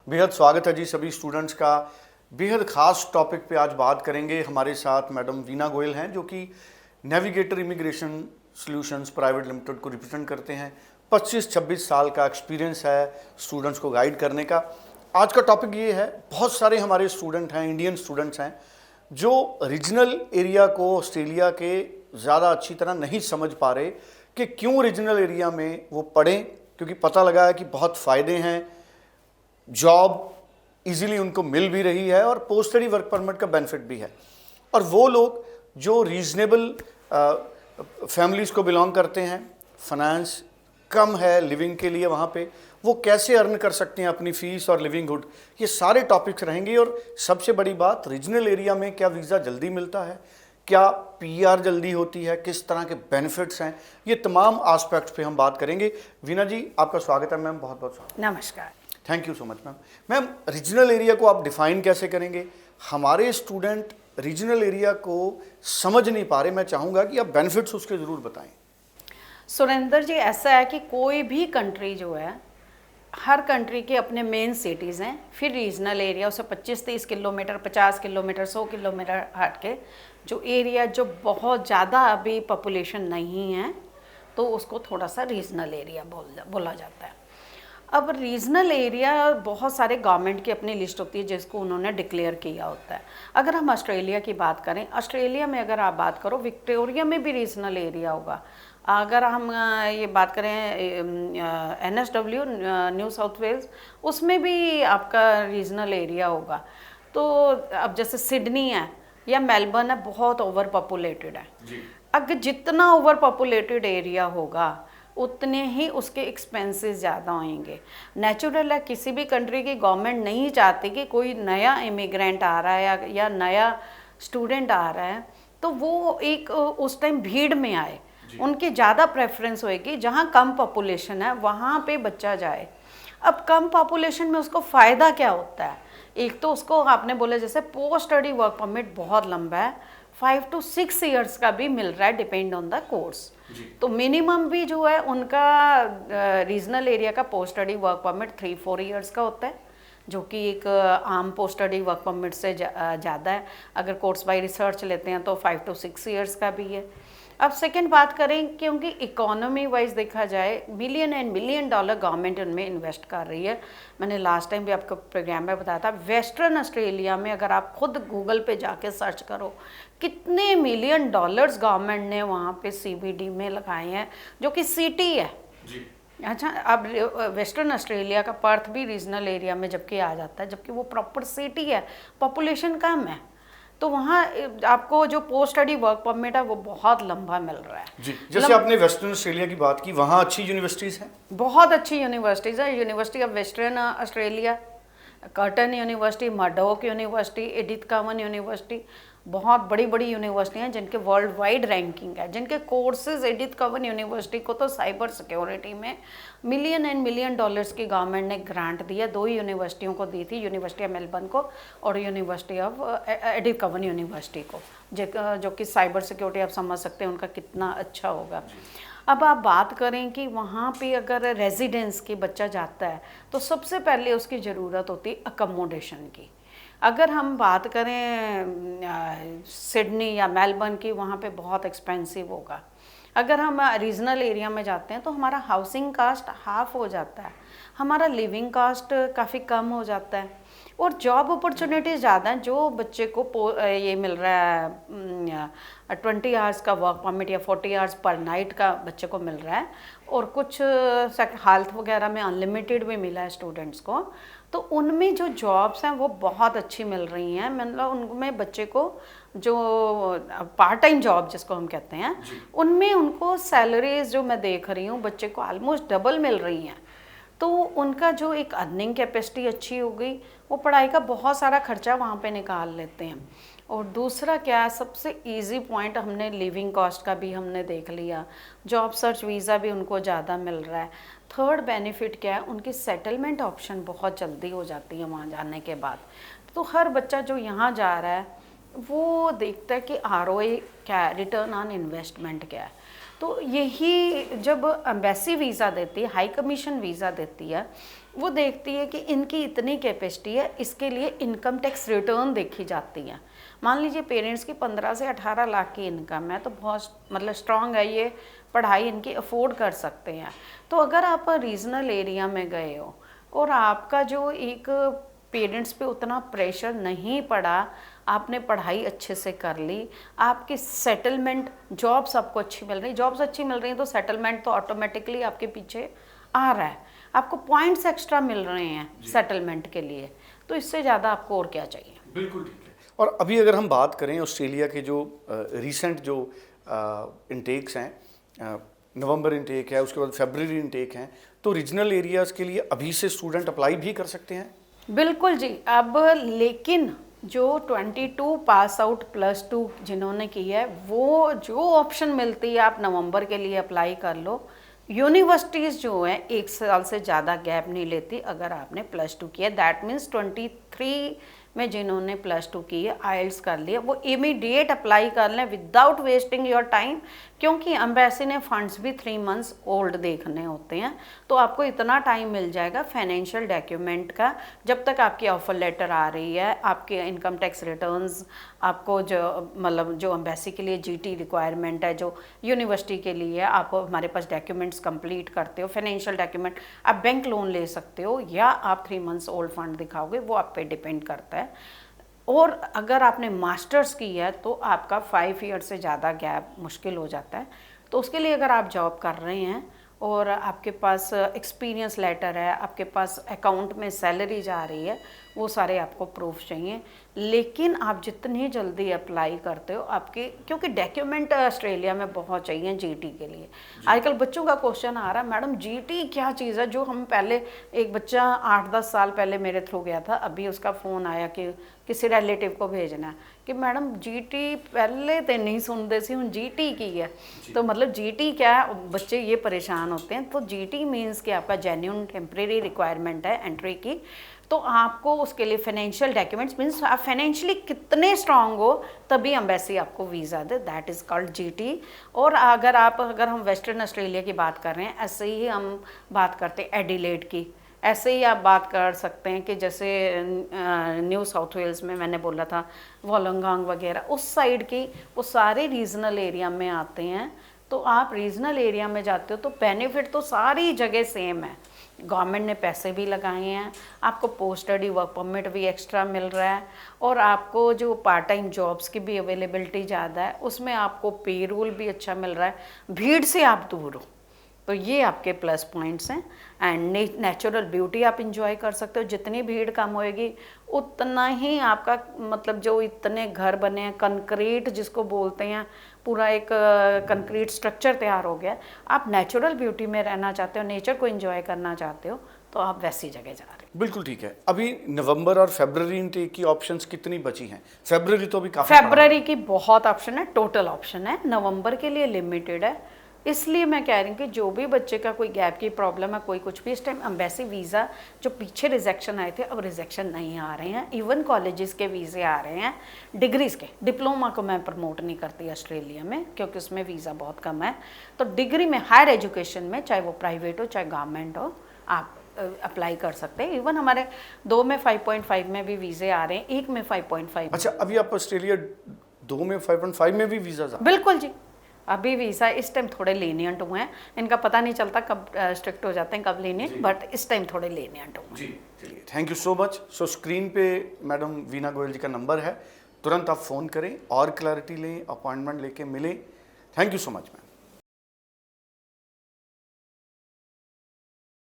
बेहद स्वागत है जी सभी स्टूडेंट्स का। बेहद ख़ास टॉपिक पे आज बात करेंगे। हमारे साथ मैडम वीना गोयल हैं जो कि navigator immigration solutions private limited को रिप्रेजेंट करते हैं। 25-26 साल का एक्सपीरियंस है स्टूडेंट्स को गाइड करने का। आज का टॉपिक ये है, बहुत सारे हमारे स्टूडेंट हैं, इंडियन स्टूडेंट्स हैं जो रीजनल एरिया को ऑस्ट्रेलिया के ज़्यादा अच्छी तरह नहीं समझ पा रहे कि क्यों रीजनल एरिया में वो पढ़ें, क्योंकि पता लगा है कि बहुत फ़ायदे हैं, जॉब इजीली उनको मिल भी रही है और पोस्ट स्टडी वर्क परमिट का बेनिफिट भी है। और वो लोग जो रीजनेबल फैमिलीज़ को बिलोंग करते हैं, फाइनेंस कम है लिविंग के लिए वहाँ पे, वो कैसे अर्न कर सकते हैं अपनी फ़ीस और लिविंगहुड, ये सारे टॉपिक्स रहेंगे। और सबसे बड़ी बात, रीजनल एरिया में क्या वीज़ा जल्दी मिलता है, क्या पीआर जल्दी होती है, किस तरह के बेनिफिट्स हैं, ये तमाम एस्पेक्ट्स पे हम बात करेंगे। वीना जी, आपका स्वागत है मैम, बहुत बहुत स्वागत। नमस्कार। Thank you so much ma'am. Ma'am, regional area को आप डिफाइन कैसे करेंगे? हमारे स्टूडेंट रीजनल एरिया को समझ नहीं पा रहे, मैं चाहूँगा कि आप बेनिफिट्स उसके ज़रूर बताएं। सुरेंद्र जी, ऐसा है कि कोई भी कंट्री जो है, हर कंट्री के अपने मेन सिटीज़ हैं, फिर रीजनल एरिया उसे 25-30 किलोमीटर, 50 किलोमीटर, 100 किलोमीटर हट के जो एरिया जो बहुत ज़्यादा अभी पॉपुलेशन नहीं है, तो उसको थोड़ा सा रीजनल एरिया बोला जाता है। अब रीजनल एरिया बहुत सारे गवर्नमेंट की अपनी लिस्ट होती है जिसको उन्होंने डिक्लेयर किया होता है। अगर हम ऑस्ट्रेलिया की बात करें, ऑस्ट्रेलिया में अगर आप बात करो, विक्टोरिया में भी रीजनल एरिया होगा। अगर हम ये बात करें NSW न्यू साउथ वेल्स, उसमें भी आपका रीजनल एरिया होगा। तो अब जैसे सिडनी है या मेलबर्न है, बहुत ओवर पॉपुलेटेड है जी। अगर जितना ओवर पॉपुलेटेड एरिया होगा उतने ही उसके एक्सपेंसेस ज़्यादा होंगे। नेचुरल है, किसी भी कंट्री की गवर्नमेंट नहीं चाहती कि कोई नया इमिग्रेंट आ रहा है या नया स्टूडेंट आ रहा है तो वो एक उस टाइम भीड़ में आए। उनकी ज़्यादा प्रेफरेंस होएगी जहाँ कम पॉपुलेशन है वहाँ पे बच्चा जाए। अब कम पॉपुलेशन में उसको फ़ायदा क्या होता है? एक तो उसको आपने बोला जैसे पोस्ट स्टडी वर्क परमिट बहुत लंबा है, 5 to 6 ईयर्स का भी मिल रहा है, डिपेंड ऑन द कोर्स। तो मिनिमम भी जो है उनका रीजनल एरिया का post study work permit 3-4 years का होता है, जो कि एक आम पोस्ट स्टडी वर्क परमिट से ज़्यादा है। अगर कोर्स बाय रिसर्च लेते हैं तो 5 to 6 ईयर्स का भी है। अब सेकेंड बात करें, क्योंकि इकोनॉमी वाइज देखा जाए million and million dollar government उनमें इन्वेस्ट कर रही है। मैंने लास्ट टाइम भी आपको प्रोग्राम में बताया था, वेस्टर्न ऑस्ट्रेलिया में अगर आप खुद गूगल पे जाके सर्च करो, कितने मिलियन डॉलर्स गवर्नमेंट ने वहाँ पे CBD में लगाए हैं, जो कि सिटी है जी। अच्छा, अब वेस्टर्न ऑस्ट्रेलिया का पर्थ भी रीजनल एरिया में जबकि आ जाता है, जबकि वो प्रॉपर सिटी है, पॉपुलेशन कम है, तो वहाँ आपको जो पोस्ट स्टडी वर्क परमिट है वो बहुत लंबा मिल रहा है जी। जैसे आपने वेस्टर्न ऑस्ट्रेलिया की बात की, वहाँ अच्छी यूनिवर्सिटीज़ हैं, बहुत अच्छी यूनिवर्सिटीज़ है। University of western Australia, curtain university, Murdoch university, Edith कवन यूनिवर्सिटी, बहुत बड़ी बड़ी यूनिवर्सिटी हैं जिनके वर्ल्ड वाइड रैंकिंग है, जिनके कोर्सेज, एडिथ कवन यूनिवर्सिटी को तो साइबर सिक्योरिटी में मिलियन एंड मिलियन डॉलर्स की गवर्नमेंट ने ग्रांट दिया। 2 ही यूनिवर्सिटियों को दी थी, यूनिवर्सिटी ऑफ मेलबर्न को और यूनिवर्सिटी ऑफ एडिथ कवन यूनिवर्सिटी को, जो कि साइबर सिक्योरिटी आप समझ सकते हैं उनका कितना अच्छा होगा। अब आप बात करें कि वहाँ पे अगर रेजिडेंस की बच्चा जाता है तो सबसे पहले उसकी ज़रूरत होती है अकोमोडेशन की। अगर हम बात करें सिडनी या मेलबर्न की, वहाँ पे बहुत एक्सपेंसिव होगा। अगर हम रीजनल एरिया में जाते हैं तो हमारा हाउसिंग कास्ट हाफ हो जाता है, हमारा लिविंग कास्ट काफ़ी कम हो जाता है और जॉब अपॉर्चुनिटीज़ ज़्यादा हैं। जो बच्चे को ये मिल रहा है 20 आवर्स का वर्क परमिट या 40 आवर्स पर नाइट का बच्चे को मिल रहा है, और कुछ हेल्थ वगैरह में अनलिमिटेड भी मिला है स्टूडेंट्स को, तो उनमें जो जॉब्स हैं वो बहुत अच्छी मिल रही हैं। मतलब उनमें बच्चे को जो पार्ट टाइम जॉब जिसको हम कहते हैं, उनमें उनको सैलरीज जो मैं देख रही हूँ बच्चे को ऑलमोस्ट डबल मिल रही हैं। तो उनका जो एक अर्निंग कैपेसिटी अच्छी हो गई, वो पढ़ाई का बहुत सारा खर्चा वहाँ पे निकाल लेते हैं। और दूसरा क्या, सबसे इजी पॉइंट, हमने लिविंग कॉस्ट का भी हमने देख लिया, जॉब सर्च वीज़ा भी उनको ज़्यादा मिल रहा है। थर्ड बेनिफिट क्या है, उनकी सेटलमेंट ऑप्शन बहुत जल्दी हो जाती है वहाँ जाने के बाद। तो हर बच्चा जो यहाँ जा रहा है वो देखता है कि ROI क्या है, रिटर्न ऑन इन्वेस्टमेंट क्या है। तो यही जब एम्बेसी वीज़ा देती है, हाई कमीशन वीज़ा देती है, वो देखती है कि इनकी इतनी कैपेसिटी है, इसके लिए इनकम टैक्स रिटर्न देखी जाती है। मान लीजिए पेरेंट्स की 15 से 18 लाख की इनकम है, तो बहुत मतलब स्ट्रांग है, ये पढ़ाई इनकी अफोर्ड कर सकते हैं। तो अगर आप रीजनल एरिया में गए हो और आपका जो एक पेरेंट्स पे उतना प्रेशर नहीं पड़ा, आपने पढ़ाई अच्छे से कर ली, आपकी सेटलमेंट, जॉब्स आपको अच्छी मिल रही, जॉब्स अच्छी मिल रही हैं तो सेटलमेंट तो ऑटोमेटिकली आपके पीछे आ रहा है, आपको पॉइंट्स एक्स्ट्रा मिल रहे हैं सेटलमेंट के लिए, तो इससे ज़्यादा आपको और क्या चाहिए। बिल्कुल ठीक है। और अभी अगर हम बात करें ऑस्ट्रेलिया के जो रीसेंट जो इंटेक्स हैं, नवंबर इंटेक है, उसके बाद फरवरी इंटेक हैं, तो रीजनल एरियाज़ के लिए अभी से स्टूडेंट अप्लाई भी कर सकते हैं? बिल्कुल जी। अब लेकिन जो 22 पास आउट +2 जिन्होंने की है, वो जो ऑप्शन मिलती है आप नवंबर के लिए अप्लाई कर लो। यूनिवर्सिटीज़ जो हैं 1 साल से ज़्यादा गैप नहीं लेती अगर आपने +2 किया। दैट मीन्स 23 में जिन्होंने +2 की है, आइल्स कर लिया, वो इमीडिएट अप्लाई कर लें विदाउट वेस्टिंग योर टाइम, क्योंकि एम्बेसी ने फंड्स भी 3 मंथ्स ओल्ड देखने होते हैं। तो आपको इतना टाइम मिल जाएगा फाइनेंशियल डॉक्यूमेंट का, जब तक आपकी ऑफर लेटर आ रही है, आपके इनकम टैक्स रिटर्न्स, आपको जो मतलब जो एम्बेसी के लिए जीटी रिक्वायरमेंट है, जो यूनिवर्सिटी के लिए आप हमारे पास डॉक्यूमेंट्स कंप्लीट करते हो, फाइनेंशियल डॉक्यूमेंट, आप बैंक लोन ले सकते हो या आप 3 मंथ्स ओल्ड फंड दिखाओगे, वो आप पे डिपेंड करता है। और अगर आपने मास्टर्स की है तो आपका 5 ईयर से ज़्यादा गैप मुश्किल हो जाता है। तो उसके लिए अगर आप जॉब कर रहे हैं और आपके पास एक्सपीरियंस लेटर है, आपके पास अकाउंट में सैलरी जा रही है, वो सारे आपको प्रूफ चाहिए। लेकिन आप जितनी जल्दी अप्लाई करते हो आपके, क्योंकि डॉक्यूमेंट ऑस्ट्रेलिया में बहुत चाहिए जीटी के लिए। आजकल बच्चों का क्वेश्चन आ रहा है, मैडम जीटी क्या चीज़ है, जो हम पहले, एक बच्चा 8-10 साल पहले मेरे थ्रू गया था, अभी उसका फ़ोन आया कि किसी रिलेटिव को भेजना है कि मैडम जीटी पहले तो नहीं सुनते सी, हूँ जीटी की है, तो मतलब जीटी क्या है, बच्चे ये परेशान होते हैं। तो जीटी मीन्स कि आपका जेन्युइन टेम्परेरी रिक्वायरमेंट है एंट्री की, तो आपको उसके लिए फाइनेंशियल डॉक्यूमेंट्स मीन्स आप फाइनेंशियली कितने स्ट्रांग हो तभी एम्बेसी आपको visa they, that is called GT. और अगर हम वेस्टर्न ऑस्ट्रेलिया की बात कर रहे हैं, ऐसे ही हम बात करते हैं एडिलेड की, ऐसे ही आप बात कर सकते हैं कि जैसे न्यू साउथ वेल्स में मैंने बोला था, वोलोंगोंग वगैरह, उस साइड की, वो सारे रीजनल एरिया में आते हैं। तो आप रीजनल एरिया में जाते हो तो बेनिफिट तो सारी जगह सेम है, गवर्नमेंट ने पैसे भी लगाए हैं, आपको पोस्ट स्टडी वर्क परमिट भी एक्स्ट्रा मिल रहा है, और आपको जो पार्ट टाइम जॉब्स की भी अवेलेबिलिटी ज़्यादा है, उसमें आपको पे रोल भी अच्छा मिल रहा है, भीड़ से आप दूर हो। तो ये आपके प्लस पॉइंट्स हैं। एंड नेचुरल ब्यूटी आप इंजॉय कर सकते हो, जितनी भीड़ कम होएगी उतना ही आपका मतलब जो इतने घर बने हैं कंक्रीट जिसको बोलते हैं, पूरा एक कंक्रीट स्ट्रक्चर तैयार हो गया, आप नेचुरल ब्यूटी में रहना चाहते हो, नेचर को एंजॉय करना चाहते हो, तो आप वैसी जगह जा रहे हो। बिल्कुल ठीक है। अभी नवंबर और फरवरी इनटेक की ऑप्शंस कितनी बची हैं? फरवरी तो अभी काफ़ी, फरवरी की बहुत ऑप्शन है, टोटल ऑप्शन है, नवंबर के लिए लिमिटेड है। इसलिए मैं कह रही हूँ कि जो भी बच्चे का कोई गैप की प्रॉब्लम है, कोई कुछ भी, इस टाइम एम्बेसी वीज़ा जो पीछे रिजेक्शन आए थे अब रिजेक्शन नहीं आ रहे हैं, इवन कॉलेजेस के वीज़े आ रहे हैं, डिग्रीज़ के, डिप्लोमा को मैं प्रमोट नहीं करती ऑस्ट्रेलिया में क्योंकि उसमें वीज़ा बहुत कम है। तो डिग्री में, हायर एजुकेशन में, चाहे वो प्राइवेट हो चाहे गवर्नमेंट हो, आप अप्लाई कर सकते हैं। इवन हमारे 2 में 5.5 में भी वीज़े आ रहे हैं, 1 में 5.5। अच्छा, अभी आप ऑस्ट्रेलिया 2 में 5.5 में भी वीज़ा? बिल्कुल जी, अभी वीज़ा इस टाइम थोड़े लीनियंट हुए हैं, इनका पता नहीं चलता कब स्ट्रिक्ट हो जाते हैं कब लीनियंट, बट इस टाइम थोड़े लीनियंट हुए हैं। जी, चलिए, thank you so much. So screen पे मैडम वीना गोयल जी का नंबर है, तुरंत आप फ़ोन करें और क्लैरिटी लें, अपॉइंटमेंट लेके मिलें। Thank you so much ma'am.